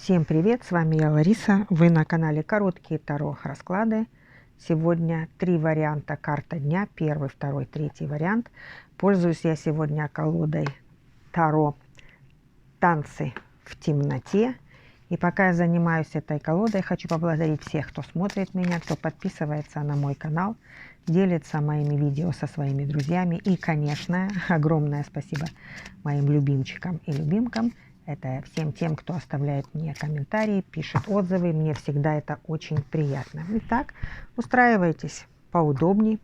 Всем привет, с вами я Лариса, вы на канале Короткие Таро расклады. Сегодня 3 варианта карта дня, первый, второй, третий вариант. Пользуюсь я сегодня колодой Таро «Танцы в темноте». И пока я занимаюсь этой колодой, хочу поблагодарить всех, кто смотрит меня, кто подписывается на мой канал, делится моими видео со своими друзьями. И, конечно, огромное спасибо моим любимчикам и любимкам. Это всем тем, кто оставляет мне комментарии, пишет отзывы. Мне всегда это очень приятно. Итак, устраивайтесь поудобнее,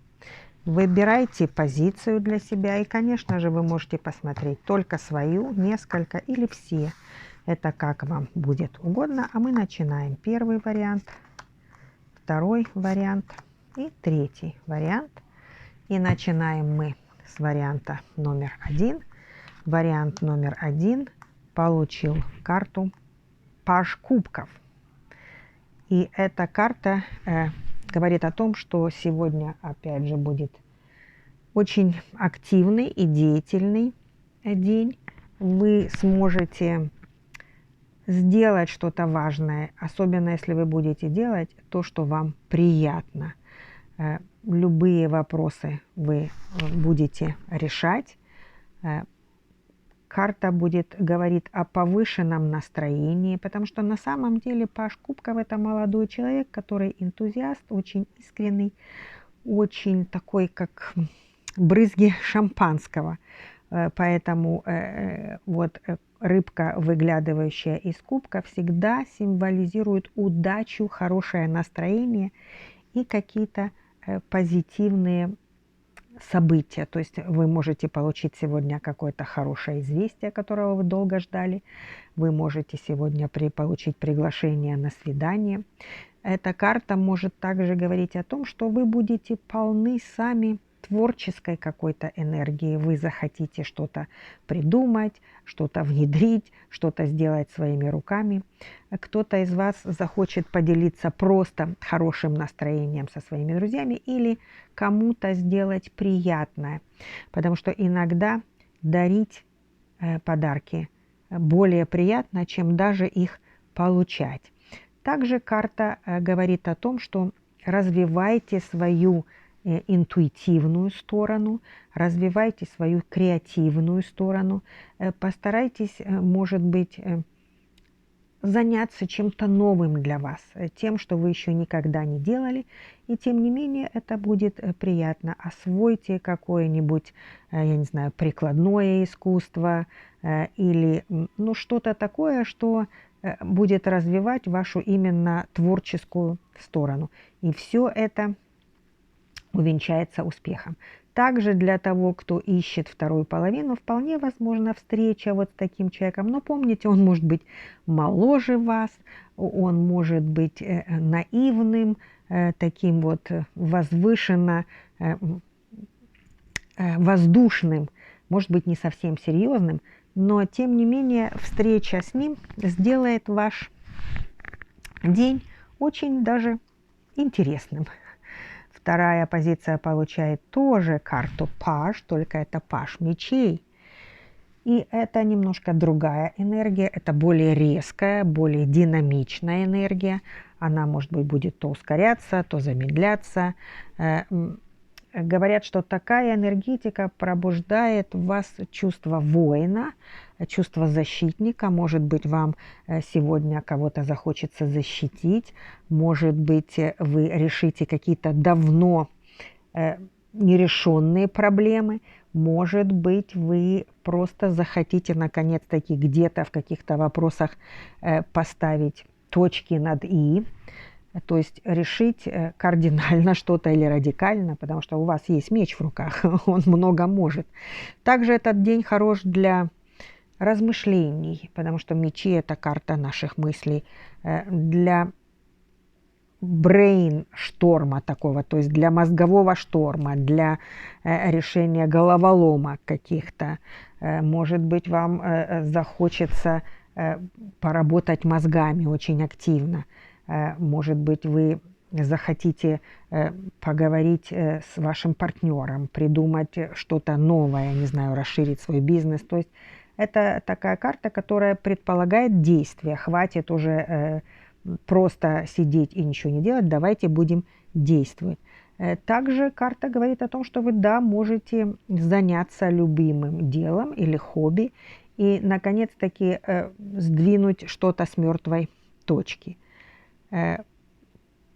выбирайте позицию для себя. И, конечно же, вы можете посмотреть только свою, несколько или все. Это как вам будет угодно. А мы начинаем. Первый вариант, второй вариант и третий вариант. И начинаем мы с варианта номер 1. Вариант номер 1 получил карту Паж Кубков. И эта карта говорит о том, что сегодня, опять же, будет очень активный и деятельный день. Вы сможете сделать что-то важное, особенно если вы будете делать то, что вам приятно. Любые вопросы вы будете решать. Карта говорит о повышенном настроении, потому что на самом деле Паж Кубков – это молодой человек, который энтузиаст, очень искренний, очень такой, как брызги шампанского. Поэтому вот рыбка, выглядывающая из кубка, всегда символизирует удачу, хорошее настроение и какие-то позитивные события. То есть вы можете получить сегодня какое-то хорошее известие, которого вы долго ждали. Вы можете сегодня получить приглашение на свидание. Эта карта может также говорить о том, что вы будете полны сами творческой какой-то энергии. Вы захотите что-то придумать, что-то внедрить, что-то сделать своими руками. Кто-то из вас захочет поделиться просто хорошим настроением со своими друзьями или кому-то сделать приятное. Потому что иногда дарить подарки более приятно, чем даже их получать. Также карта говорит о том, что развивайте свою интуитивную сторону, развивайте свою креативную сторону, постарайтесь, может быть, заняться чем-то новым для вас, тем, что вы еще никогда не делали, и тем не менее это будет приятно. Освойте какое-нибудь, я не знаю, прикладное искусство или что-то такое, что будет развивать вашу именно творческую сторону. И все это увенчается успехом. Также для того, кто ищет вторую половину, вполне возможна встреча вот с таким человеком. Но помните, он может быть моложе вас, он может быть наивным, таким вот возвышенно воздушным, может быть, не совсем серьезным, но тем не менее встреча с ним сделает ваш день очень даже интересным. Вторая позиция получает тоже карту Паж, только это Паж мечей. И это немножко другая энергия, это более резкая, более динамичная энергия. Она, может быть, будет то ускоряться, то замедляться. Говорят, что такая энергетика пробуждает в вас чувство воина, чувство защитника. Может быть, вам сегодня кого-то захочется защитить. Может быть, вы решите какие-то давно нерешенные проблемы. Может быть, вы просто захотите наконец-таки где-то в каких-то вопросах поставить точки над «и». То есть решить кардинально что-то или радикально, потому что у вас есть меч в руках, он много может. Также этот день хорош для размышлений, потому что мечи – это карта наших мыслей, для брейн-шторма такого, то есть для мозгового шторма, для решения головоломок каких-то. Может быть, вам захочется поработать мозгами очень активно. Может быть, вы захотите поговорить с вашим партнером, придумать что-то новое, не знаю, расширить свой бизнес. То есть Это такая карта, которая предполагает действие. Хватит уже просто сидеть и ничего не делать, давайте будем действовать. Также карта говорит о том, что вы, да, можете заняться любимым делом или хобби и, наконец-таки, сдвинуть что-то с мертвой точки.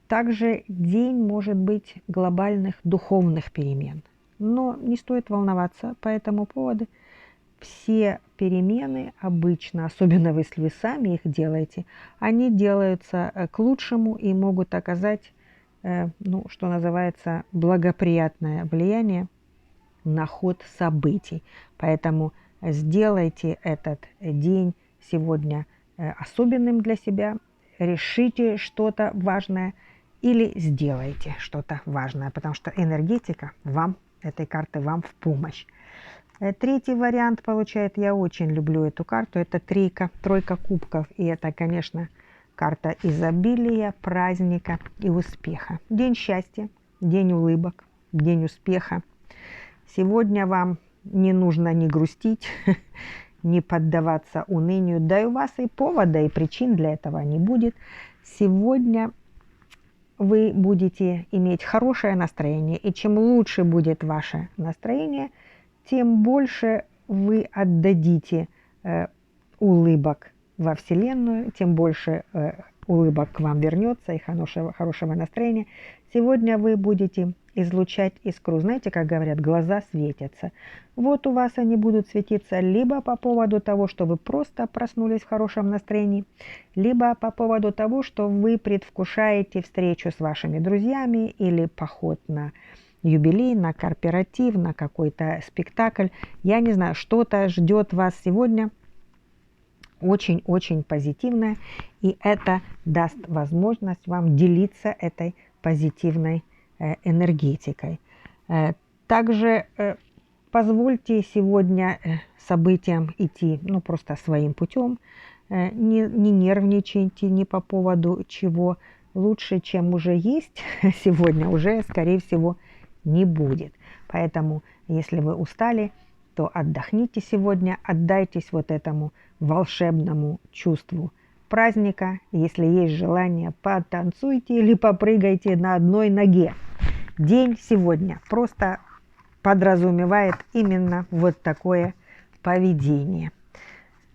Также день может быть глобальных духовных перемен. Но не стоит волноваться по этому поводу. Все перемены обычно, особенно если вы сами их делаете, они делаются к лучшему и могут оказать, ну, что называется, благоприятное влияние на ход событий. Поэтому сделайте этот день сегодня особенным для себя, решите что-то важное или сделайте что-то важное, потому что энергетика вам, этой карты вам в помощь. Третий вариант получает, я очень люблю эту карту, это тройка кубков, и это, конечно, карта изобилия, праздника и успеха. День счастья, день улыбок, день успеха. Сегодня вам не нужно ни грустить, не поддаваться унынию, да и у вас и повода, и причин для этого не будет. Сегодня вы будете иметь хорошее настроение, и чем лучше будет ваше настроение, тем больше вы отдадите улыбок во Вселенную, тем больше улыбок к вам вернется и хорошего настроения. Сегодня вы будете излучать искру. Знаете, как говорят, глаза светятся. Вот у вас они будут светиться либо по поводу того, что вы просто проснулись в хорошем настроении, либо по поводу того, что вы предвкушаете встречу с вашими друзьями или поход на юбилей, на корпоратив, на какой-то спектакль. Я не знаю, что-то ждет вас сегодня очень-очень позитивное, и это даст возможность вам делиться этой позитивной энергетикой. Также позвольте сегодня событиям идти, ну, просто своим путем. Не нервничайте ни по поводу чего. Лучше, чем уже есть сегодня, уже, скорее всего, не будет. Поэтому, если вы устали, то отдохните сегодня, отдайтесь вот этому волшебному чувству праздника. Если есть желание, потанцуйте или попрыгайте на одной ноге. День сегодня просто подразумевает именно вот такое поведение.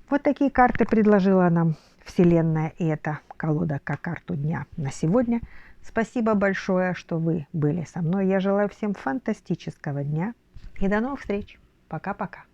Вот такие карты предложила нам Вселенная, и это колода как карту дня на сегодня. Спасибо большое, что вы были со мной. Я желаю всем фантастического дня и до новых встреч. Пока-пока.